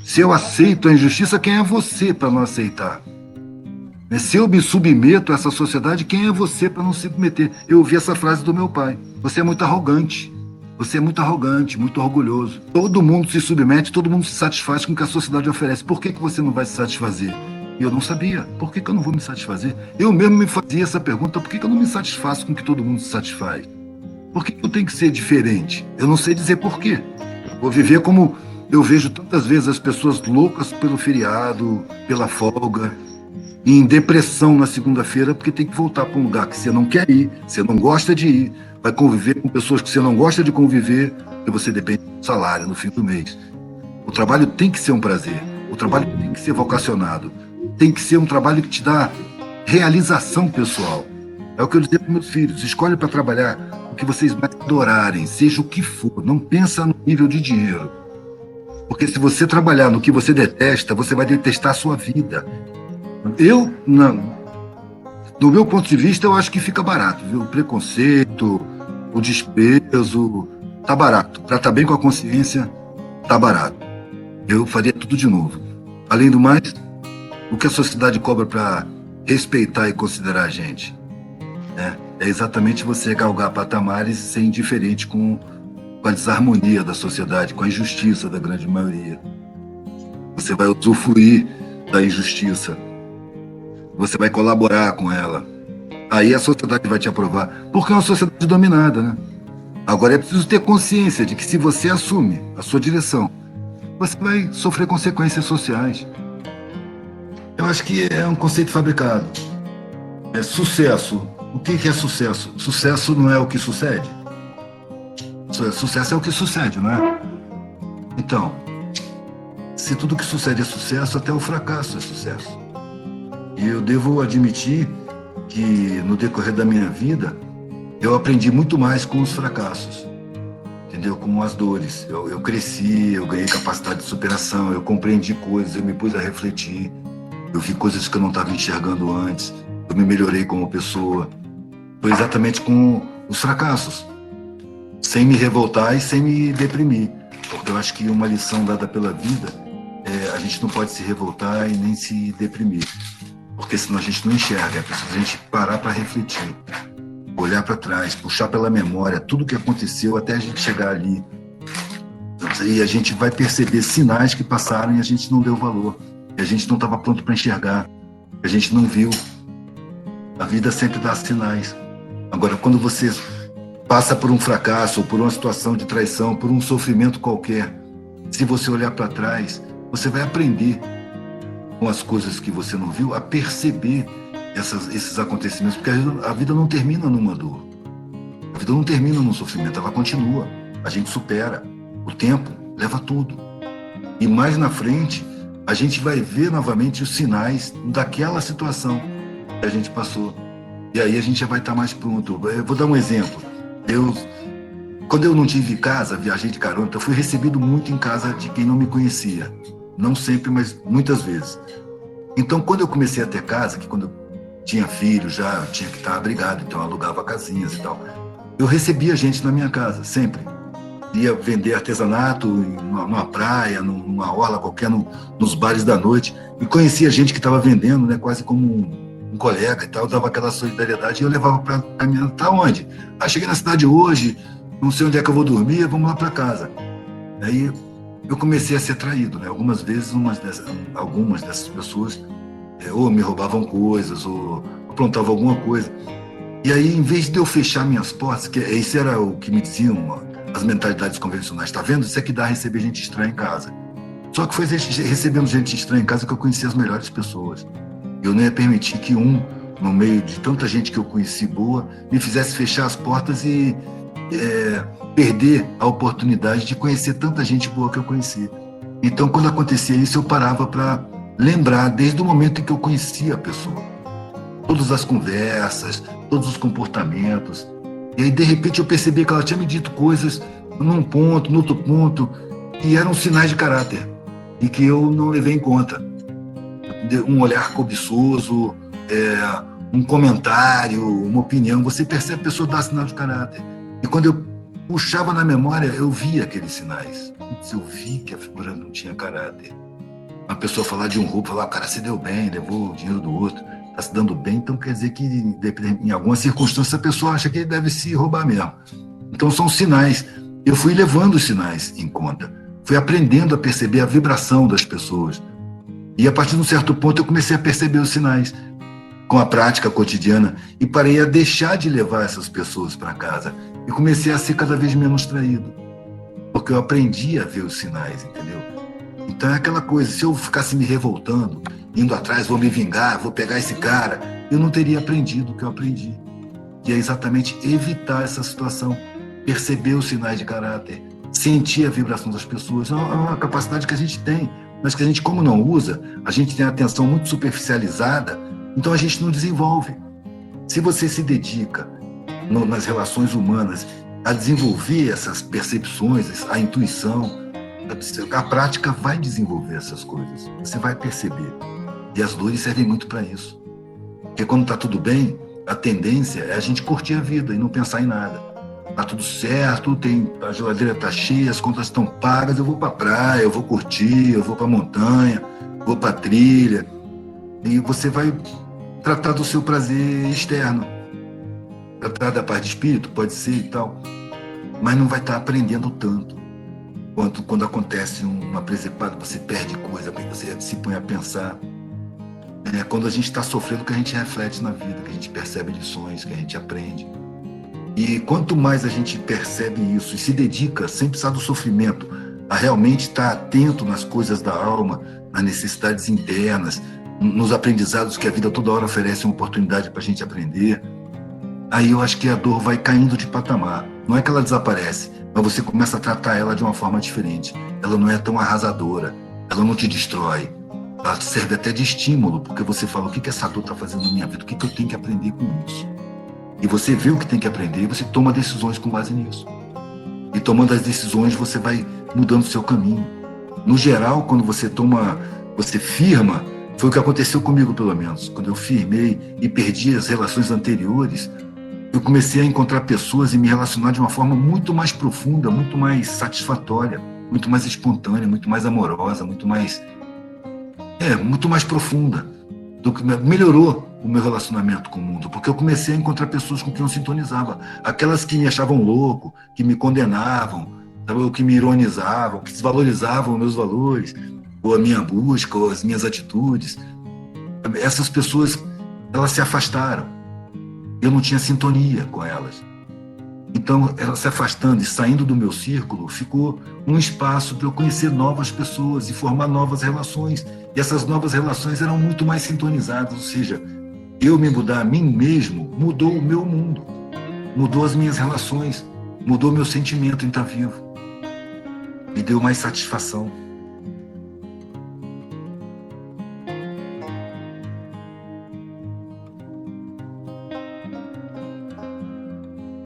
Se eu aceito a injustiça, quem é você para não aceitar? Se eu me submeto a essa sociedade, quem é você para não se submeter? Eu ouvi essa frase do meu pai. Você é muito arrogante. Você é muito arrogante, muito orgulhoso. Todo mundo se submete, todo mundo se satisfaz com o que a sociedade oferece. Por que você não vai se satisfazer? E eu não sabia. Por que eu não vou me satisfazer? Eu mesmo me fazia essa pergunta. Por que eu não me satisfaço com o que todo mundo se satisfaz? Por que eu tenho que ser diferente? Eu não sei dizer por quê. Vou viver como eu vejo tantas vezes as pessoas loucas pelo feriado, pela folga, e em depressão na segunda-feira porque tem que voltar para um lugar que você não quer ir, você não gosta de ir, vai conviver com pessoas que você não gosta de conviver e você depende do salário no fim do mês. O trabalho tem que ser um prazer, o trabalho tem que ser vocacionado, tem que ser um trabalho que te dá realização pessoal. É o que eu dizia para meus filhos, escolhe para trabalhar o que vocês mais adorarem, seja o que for, não pensa no nível de dinheiro. Porque se você trabalhar no que você detesta, você vai detestar a sua vida. Eu, do meu ponto de vista, eu acho que fica barato, viu? O preconceito, o desprezo, tá barato. Tratar bem com a consciência, tá barato. Eu faria tudo de novo. Além do mais, o que a sociedade cobra para respeitar e considerar a gente, né? É exatamente você galgar patamares e ser indiferente com a desarmonia da sociedade, com a injustiça da grande maioria. Você vai usufruir da injustiça. Você vai colaborar com ela. Aí a sociedade vai te aprovar. Porque é uma sociedade dominada, né? Agora é preciso ter consciência de que se você assume a sua direção, você vai sofrer consequências sociais. Eu acho que é um conceito fabricado. É sucesso. O que é sucesso? Sucesso não é o que sucede. Sucesso é o que sucede, não é? Então, se tudo que sucede é sucesso, até o fracasso é sucesso. E eu devo admitir que no decorrer da minha vida, eu aprendi muito mais com os fracassos, entendeu? Com as dores. Eu cresci, eu ganhei capacidade de superação, eu compreendi coisas, eu me pus a refletir, eu vi coisas que eu não estava enxergando antes, eu me melhorei como pessoa. Foi exatamente com os fracassos, sem me revoltar e sem me deprimir. Porque eu acho que uma lição dada pela vida é a gente não pode se revoltar e nem se deprimir. Porque senão a gente não enxerga, é preciso a gente parar para refletir, olhar para trás, puxar pela memória tudo o que aconteceu até a gente chegar ali. E a gente vai perceber sinais que passaram e a gente não deu valor, e a gente não estava pronto para enxergar, a gente não viu. A vida sempre dá sinais. Agora, quando você passa por um fracasso, ou por uma situação de traição, por um sofrimento qualquer, se você olhar para trás, você vai aprender com as coisas que você não viu, a perceber esses acontecimentos, porque a vida não termina numa dor. A vida não termina num sofrimento, ela continua. A gente supera. O tempo leva tudo. E mais na frente, a gente vai ver novamente os sinais daquela situação que a gente passou. E aí a gente já vai estar mais pronto. Eu vou dar um exemplo. Quando eu não tive casa, viajei de carona, então fui recebido muito em casa de quem não me conhecia. Não sempre, mas muitas vezes. Então, quando eu comecei a ter casa, que quando eu tinha filho já eu tinha que estar abrigado, então eu alugava casinhas e tal, eu recebia gente na minha casa, sempre. Ia vender artesanato numa praia, numa orla qualquer, nos bares da noite, e conhecia gente que estava vendendo, né, quase como um colega e tal, dava aquela solidariedade e eu levava para caminhar. Tá onde? Cheguei na cidade hoje, não sei onde é que eu vou dormir, vamos lá para casa. Aí eu comecei a ser traído, né? Algumas vezes algumas dessas pessoas ou me roubavam coisas ou aprontavam alguma coisa. E aí, em vez de eu fechar minhas portas, que isso era o que me diziam as mentalidades convencionais, tá vendo? Isso é que dá receber gente estranha em casa. Só que foi recebendo gente estranha em casa que eu conheci as melhores pessoas. Eu não ia permitir que no meio de tanta gente que eu conheci boa, me fizesse fechar as portas e perder a oportunidade de conhecer tanta gente boa que eu conheci. Então, quando acontecia isso, eu parava para lembrar desde o momento em que eu conhecia a pessoa. Todas as conversas, todos os comportamentos. E aí, de repente, eu percebi que ela tinha me dito coisas num ponto, no outro ponto, que eram sinais de caráter e que eu não levei em conta. Um olhar cobiçoso, um comentário, uma opinião. Você percebe a pessoa dar sinal de caráter. E quando eu puxava na memória, eu via aqueles sinais. Eu vi que a figura não tinha caráter. Uma pessoa falar de um roubo, falar, o cara se deu bem, levou o dinheiro do outro, está se dando bem, então quer dizer que em alguma circunstância a pessoa acha que ele deve se roubar mesmo. Então são sinais. Eu fui levando os sinais em conta, fui aprendendo a perceber a vibração das pessoas. E a partir de um certo ponto eu comecei a perceber os sinais com a prática cotidiana e parei a deixar de levar essas pessoas para casa e comecei a ser cada vez menos traído, porque eu aprendi a ver os sinais, entendeu? Então é aquela coisa, se eu ficasse me revoltando, indo atrás, vou me vingar, vou pegar esse cara, eu não teria aprendido o que eu aprendi. E é exatamente evitar essa situação, perceber os sinais de caráter, sentir a vibração das pessoas. É uma capacidade que a gente tem, mas que a gente, como não usa, a gente tem a atenção muito superficializada, então a gente não desenvolve. Se você se dedica nas relações humanas a desenvolver essas percepções, a intuição, a prática vai desenvolver essas coisas. Você vai perceber. E as dores servem muito para isso. Porque quando está tudo bem, a tendência é a gente curtir a vida e não pensar em nada. Está tudo certo, a geladeira está cheia, as contas estão pagas, eu vou para a praia, eu vou curtir, eu vou para a montanha, vou para a trilha. E você vai tratar do seu prazer externo. Tratar da paz de espírito, pode ser e tal. Mas não vai estar aprendendo tanto. Quando acontece uma presepada, você perde coisa, você se põe a pensar. É quando a gente está sofrendo que a gente reflete na vida, que a gente percebe lições, que a gente aprende. E quanto mais a gente percebe isso e se dedica, sem precisar do sofrimento, a realmente estar atento nas coisas da alma, nas necessidades internas, nos aprendizados que a vida toda hora oferece uma oportunidade para a gente aprender, aí eu acho que a dor vai caindo de patamar. Não é que ela desaparece, mas você começa a tratar ela de uma forma diferente. Ela não é tão arrasadora, ela não te destrói. Ela serve até de estímulo, porque você fala, o que essa dor está fazendo na minha vida? O que eu tenho que aprender com isso? E você vê o que tem que aprender e você toma decisões com base nisso. E tomando as decisões, você vai mudando o seu caminho. No geral, quando você firma, foi o que aconteceu comigo, pelo menos. Quando eu firmei e perdi as relações anteriores, eu comecei a encontrar pessoas e me relacionar de uma forma muito mais profunda, muito mais satisfatória, muito mais espontânea, muito mais amorosa, muito mais profunda. Melhorou o meu relacionamento com o mundo, porque eu comecei a encontrar pessoas com quem eu sintonizava. Aquelas que me achavam louco, que me condenavam, ou que me ironizavam, que desvalorizavam os meus valores, ou a minha busca, ou as minhas atitudes. Essas pessoas, elas se afastaram. Eu não tinha sintonia com elas. Então, ela se afastando e saindo do meu círculo, ficou um espaço para eu conhecer novas pessoas e formar novas relações. E essas novas relações eram muito mais sintonizadas, ou seja, eu me mudar a mim mesmo mudou o meu mundo, mudou as minhas relações, mudou meu sentimento em estar vivo, me deu mais satisfação.